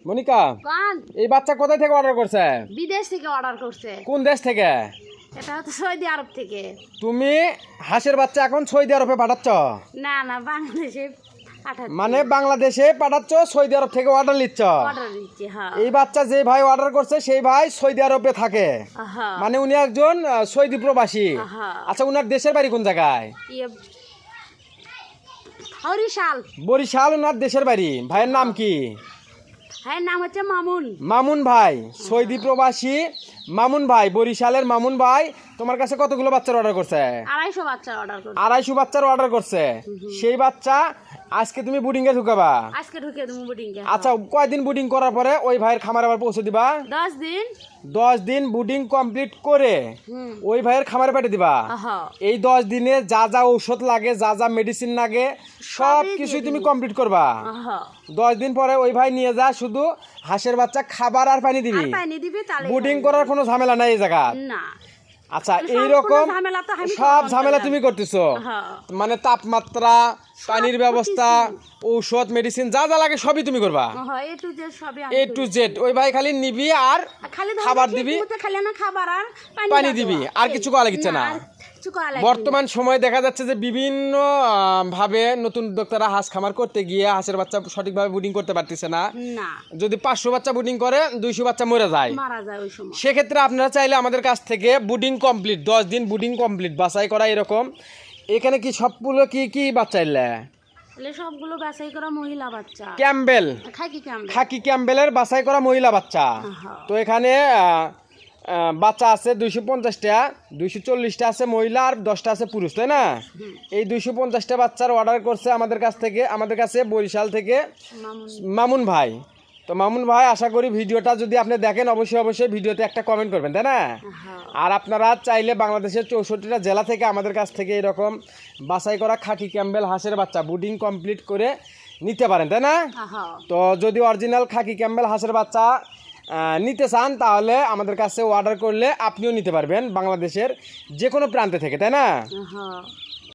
মনিকা, এই বাচ্চা কোথায় থেকে অর্ডার করছে? বিদেশ থেকে অর্ডার করছে। কোন দেশ থেকে? এটা তো সৌদি আরব থেকে। তুমি হাঁসের বাচ্চা এখন সৌদি আরবে পাঠাচ্ছ? না না, বাংলাদেশে পাঠাচ্ছি। মানে বাংলাদেশে পাঠাচ্ছ, সৌদি আরব থেকে অর্ডার নিচ্ছ? অর্ডার দিচ্ছি, হ্যাঁ। এই বাচ্চা যে ভাই অর্ডার করছে সেই ভাই সৌদি আরবে থাকে, হ্যাঁ। মানে উনি একজন সৌদি প্রবাসী। হ্যাঁ। আচ্ছা, উনার দেশের বাড়ি কোন জায়গায়? বরিশাল। বরিশাল উনার দেশের বাড়ি। ভাইয়ের নাম কি? হ্যাঁ, নাম হচ্ছে মামুন। মামুন ভাই, সৌদি প্রবাসী মামুন ভাই, বরিশালের মামুন ভাই তোমার কাছে কতগুলো বাচ্চার অর্ডার করছে? 250 বাচ্চার অর্ডার করছে। 250 বাচ্চার অর্ডার করছে। সেই বাচ্চা আজকে তুমি বুডিং এ ঢুকাবা? আজকে ঢুকে দেবো বুডিং এ। আচ্ছা, কয়দিন বুডিং করার পরে ওই ভাইয়ের খামারে আবার পৌঁছে দিবা? 10 দিন। 10 দিন বুডিং কমপ্লিট করে ওই ভাইয়ের খামারে পাঠিয়ে দিবা। এই 10 দিনে যা যা ঔষধ লাগে, যা যা মেডিসিন লাগে, সব কিছু তুমি কমপ্লিট করবা। 10 দিন পরে ওই ভাই নিয়ে যা শুধু হাঁসের বাচ্চা খাবার আর পানি দিবি। বুডিং করার কোনো ঝামেলা নাই এই জায়গা না। আচ্ছা, এইরকম সব ঝামেলা তুমি করতেছো? মানে তাপমাত্রা, পানির ব্যবস্থা, ঔষধ, মেডিসিন যা যা লাগে সবই তুমি করবা? এ টু জেড। ওই ভাই খালি নিবি আর খাবার দিবি, পানি দিবি, আর কিছু করা লাগছে না। বর্তমান সময়ে দেখা যাচ্ছে যে বিভিন্ন ভাবে নতুন উদ্যোক্তারা হাঁস খামার করতে গিয়ে হাঁসের বাচ্চা সঠিকভাবে বুডিং করতে পারতেছে না। যদি 500 বাচ্চা বুডিং করে 200 বাচ্চা মরে যায়। সেক্ষেত্রে আপনারা চাইলে আমাদের কাছ থেকে বুডিং কমপ্লিট 10 দিন বুডিং কমপ্লিট বাছাই করা এরকম। এখানে কি সবগুলো কি কি বাচ্চা এলে? সবগুলো বাছাই করা মহিলা বাচ্চা। ক্যাম্বেল, খাকি ক্যাম্বেলের বাছাই করা মহিলা বাচ্চা। তো এখানে বাচ্চা আছে 250টা, 240টা আছে মহিলা আর 10টা আছে পুরুষ, তাই না? এই 250টা বাচ্চার অর্ডার করছে আমাদের কাছে বরিশাল থেকে মামুন ভাই। তো মামুন ভাই, আশা করি ভিডিওটা যদি আপনি দেখেন অবশ্যই ভিডিওতে একটা কমেন্ট করবেন, তাই না? আর আপনারা চাইলে বাংলাদেশের 64টা জেলা থেকে আমাদের কাছ থেকে এরকম বাছাই করা খাকি ক্যাম্বেল হাঁসের বাচ্চা বুডিং কমপ্লিট করে নিতে পারেন, তাই না? তো যদি অরিজিনাল খাকি ক্যাম্বেল হাঁসের বাচ্চা নিতে চান তাহলে আমাদের কাছে অর্ডার করলে আপনিও নিতে পারবেন বাংলাদেশের যে কোনো প্রান্তে থেকে, তাই না?